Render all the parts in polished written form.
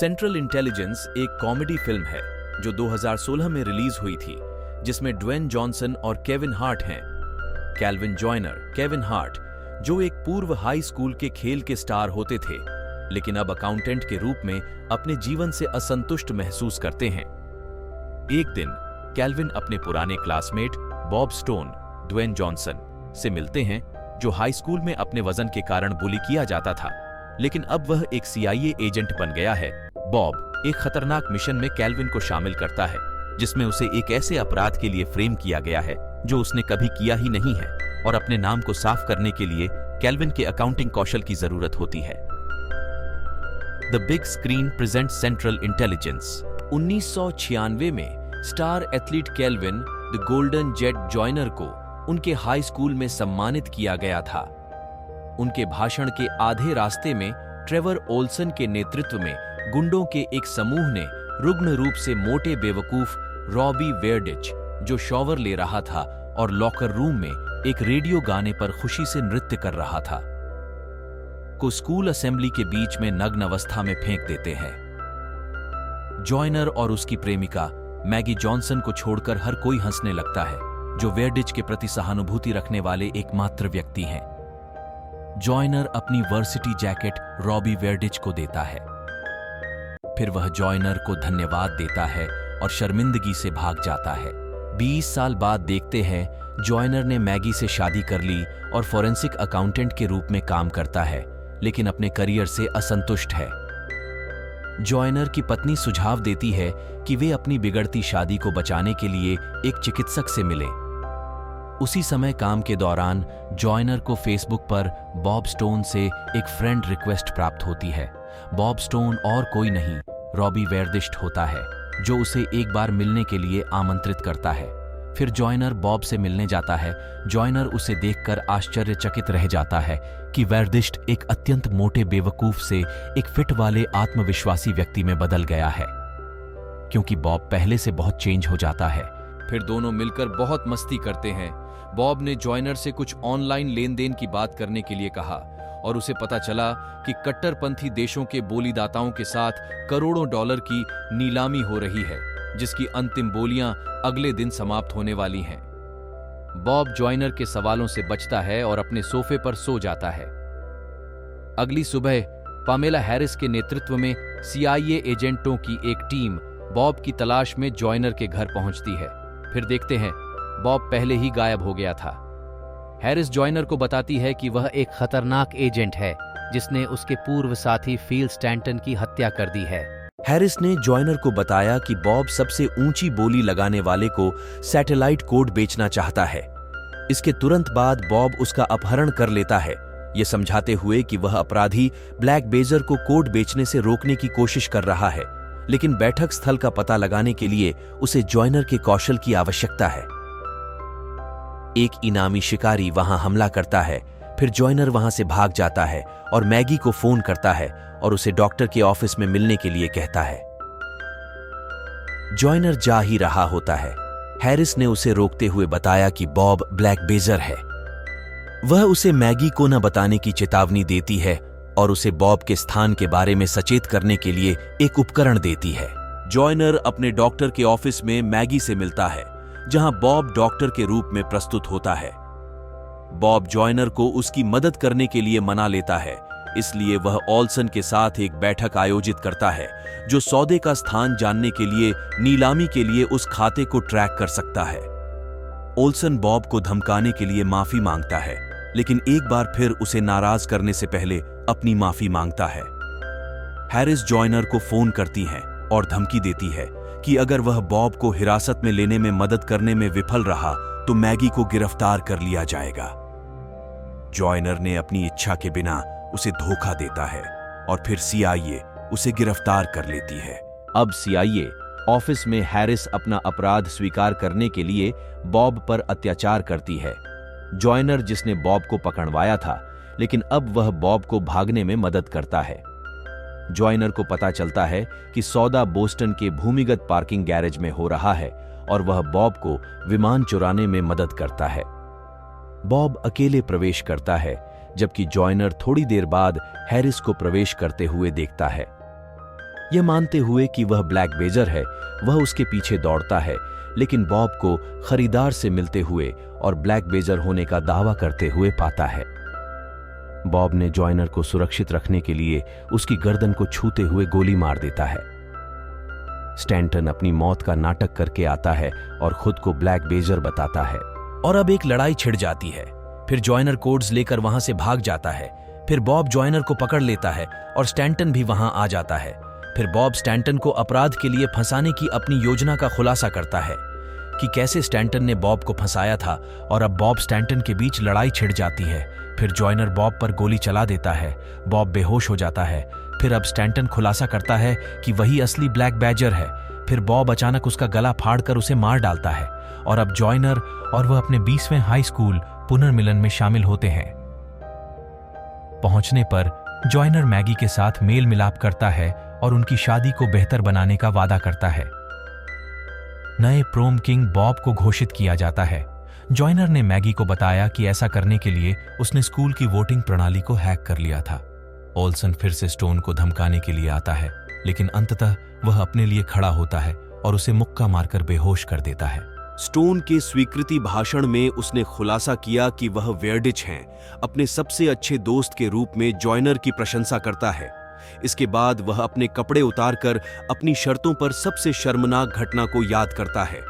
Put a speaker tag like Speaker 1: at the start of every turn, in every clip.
Speaker 1: Central intelligence एक comedy film है जो 2016 में रिलीज हुई थी, जिसमें ड्वेन जॉनसन और केविन हार्ट हैं। कैल्विन जॉयनर, केविन हार्ट, जो एक पूर्व हाई स्कूल के खेल के स्टार होते थे, लेकिन अब अकाउंटेंट के रूप में अपने जीवन से असंतुष्ट महसूस करते हैं। एक दिन कैल्विन अपने पुराने classmate Bob Stone, Dwayne Johnson से मिलते हैं, जो हाई स्कूल में अपने वजन के कारण बुली किया जाता था, लेकिन अब वह एक CIA एजेंट बन गया है। बॉब एक खतरनाक मिशन में कैल्विन को शामिल करता है, जिसमें उसे एक ऐसे अपराध के लिए फ्रेम किया गया है जो उसने कभी किया ही नहीं है, और अपने नाम को साफ करने के लिए कैल्विन के अकाउंटिंग कौशल की जरूरत होती है। The big screen presents central intelligence. 1996 में star athlete Calvin the golden jet Joyner को उनके हाई स्कूल में सम्मानित किया गया था। उनके भाषण के आधे रास्ते में ट्रेवर ओल्सन के नेतृत्व में गुंडों के एक समूह ने रुग्ण रूप से मोटे बेवकूफ रॉबी वेयरडिच, जो शॉवर ले रहा था और लॉकर रूम में एक रेडियो गाने पर खुशी से नृत्य कर रहा था, को स्कूल असेंबली के बीच में नग्न अवस्था में फेंक देते हैं। जॉयनर और उसकी प्रेमिका मैगी जॉनसन को छोड़कर हर कोई हंसने लगता है, जो वेयरडिच के प्रति सहानुभूति रखने वाले एकमात्र व्यक्ति हैं। जॉयनर अपनी वर्सिटी जैकेट रॉबी वेयरडिच को देता है। फिर वह जॉयनर को धन्यवाद देता है और शर्मिंदगी से भाग जाता है। 20 साल बाद देखते हैं जॉयनर ने मैगी से शादी कर ली और फॉरेंसिक अकाउंटेंट के रूप में काम करता है, लेकिन अपने करियर से असंतुष्ट है। जॉयनर की पत्नी सुझाव देती है कि वे अपनी बिगड़ती शादी को बचाने के लिए एक चिकित्सक से मिले। उसी समय काम के दौरान जॉयनर को फेसबुक पर बॉब स्टोन से एक फ्रेंड रिक्वेस्ट प्राप्त होती है। बॉब स्टोन और कोई नहीं, रॉबी वेयरडिच होता है, जो उसे एक बार मिलने के लिए आमंत्रित करता है। फिर जॉयनर बॉब से मिलने जाता है। जॉयनर उसे देखकर आश्चर्यचकित रह जाता है कि वेयरडिच एक अत्यंत मोटे बेवकूफ से एक फिट वाले आत्मविश्वासी व्यक्ति में बदल गया है, क्योंकि बॉब पहले से बहुत चेंज हो जाता है। फिर दोनों मिलकर बहुत मस्ती करते हैं। बॉब ने जॉयनर से कुछ ऑनलाइन लेन देन की बात करने के लिए कहा और उसे पता चला कि कट्टरपंथी देशों के बोलीदाताओं के साथ करोड़ों डॉलर की नीलामी हो रही है, जिसकी अंतिम बोलियां अगले दिन समाप्त होने वाली हैं। बॉब जॉयनर के सवालों से बचता है और अपने सोफे पर सो जाता है। अगली सुबह पामेला हैरिस के नेतृत्व में CIA एजेंटों की एक टीम बॉब की तलाश में जॉयनर के घर पहुंचती है। फिर देखते हैं बॉब पहले ही गायब हो गया था। हैरिस जॉयनर को बताती है कि वह एक खतरनाक एजेंट है जिसने उसके पूर्व साथी फील स्टैंटन की हत्या कर दी है। हैरिस ने जॉयनर को बताया कि बॉब सबसे ऊंची बोली लगाने वाले को सैटेलाइट कोड बेचना चाहता है। इसके तुरंत बाद बॉब उसका अपहरण कर लेता है, ये समझाते हुए कि वह अपराधी ब्लैक बेजर को कोड बेचने से रोकने की कोशिश कर रहा है, लेकिन बैठक स्थल का पता लगाने के लिए उसे जॉयनर के कौशल की आवश्यकता है। एक इनामी शिकारी वहां हमला करता है। फिर जॉयनर वहां से भाग जाता है और मैगी को फोन करता है और उसे डॉक्टर के ऑफिस में मिलने के लिए कहता है। जॉयनर जा ही रहा होता है। हैरिस ने उसे रोकते हुए बताया कि बॉब ब्लैक बेजर है। वह उसे मैगी को न बताने की चेतावनी देती है और उसे बॉब के स्थान के बारे में सचेत करने के लिए एक उपकरण देती है। जॉयनर अपने डॉक्टर के ऑफिस में मैगी से मिलता है, जहां बॉब डॉक्टर के रूप में प्रस्तुत होता है। बॉब जॉयनर को उसकी मदद करने के लिए मना लेता है, इसलिए वह ओल्सन के साथ एक बैठक आयोजित करता है, जो सौदे का स्थान जानने के लिए नीलामी के लिए उस खाते को ट्रैक कर सकता है। ओल्सन बॉब को धमकाने के लिए माफी मांगता है, लेकिन एक बार फिर उसे नाराज करने से पहले अपनी माफी मांगता है। हैरिस जॉयनर को फोन करती है और धमकी देती है कि अगर वह बॉब को हिरासत में लेने में मदद करने में विफल रहा तो मैगी को गिरफ्तार कर लिया जाएगा। जॉयनर ने अपनी इच्छा के बिना उसे धोखा देता है और फिर CIA उसे गिरफ्तार कर लेती है। अब CIA ऑफिस में हैरिस अपना अपराध स्वीकार करने के लिए बॉब पर अत्याचार करती है। जॉयनर, जिसने बॉब को पकड़वाया था, लेकिन अब वह बॉब को भागने में मदद करता है। जॉयनर को पता चलता है कि सौदा बोस्टन के भूमिगत पार्किंग गैरेज में हो रहा है और वह बॉब को विमान चुराने में मदद करता है। बॉब अकेले प्रवेश करता है, जबकि जॉयनर थोड़ी देर बाद हैरिस को प्रवेश करते हुए देखता है। यह मानते हुए कि वह ब्लैक बेजर है, वह उसके पीछे दौड़ता है, लेकिन बॉब को खरीदार से मिलते हुए और ब्लैक बेजर होने का दावा करते हुए पाता है। बॉब ने जॉइनर को सुरक्षित रखने के लिए उसकी गर्दन को छूते हुए गोली मार देता है। स्टैंटन अपनी मौत का नाटक करके आता है और खुद को ब्लैक बेजर बताता है। और अब एक लड़ाई छिड़ जाती है। फिर जॉइनर कोड्स लेकर वहां से भाग जाता है। फिर बॉब जॉइनर को पकड़ लेता है और स्टैंटन भी वहां आ जाता है। फिर बॉब स्टैंटन को अपराध के लिए फंसाने की अपनी योजना का खुलासा करता है कि कैसे स्टैंटन ने बॉब को फंसाया था, और अब बॉब स्टैंटन के बीच लड़ाई छिड़ जाती है। फिर जॉइनर बॉब पर गोली चला देता है। बॉब बेहोश हो जाता है। फिर अब स्टैंटन खुलासा करता है कि वही असली ब्लैक बैजर है। फिर बॉब अचानक उसका गला फाड़कर उसे मार डालता है और अब जॉइनर और वह अपने 20वें हाई स्कूल पुनर्मिलन में शामिल होते हैं। पहुंचने पर जॉइनर मैगी के साथ मेल मिलाप करता है और उनकी शादी को बेहतर बनाने का वादा करता है। नए प्रोम किंग बॉब को घोषित किया जाता है। जॉइनर ने मैगी को बताया कि ऐसा करने के लिए उसने स्कूल की वोटिंग प्रणाली को हैक कर लिया था। ओल्सन फिर से स्टोन को धमकाने के लिए आता है, लेकिन अंततः वह अपने लिए खड़ा होता है और उसे मुक्का मारकर बेहोश कर देता है।
Speaker 2: स्टोन के स्वीकृति भाषण में उसने खुलासा किया कि वह वेयरडिच हैं। अपने सबसे अच्छे दोस्त के रूप में जॉइनर की प्रशंसा करता है। इसके बाद वह अपने कपड़े उतारकर अपनी शर्तों पर सबसे शर्मनाक घटना को याद करता है।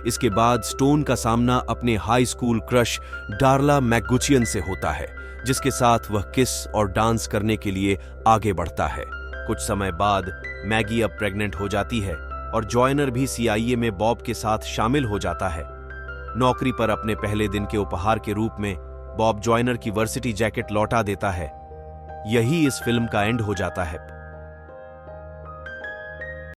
Speaker 2: इसके बाद स्टोन का सामना अपने हाई स्कूल क्रश डार्ला मैकगुचियन से होता है, जिसके साथ वह किस और डांस करने के लिए आगे बढ़ता है। कुछ समय बाद मैगी अब प्रेग्नेंट हो जाती है और जॉइनर भी CIA में बॉब के साथ शामिल हो जाता है। नौकरी पर अपने पहले दिन के उपहार के रूप में बॉब जॉइनर की वर्सिटी जैकेट लौटा देता है। यही इस फिल्म का एंड हो जाता है।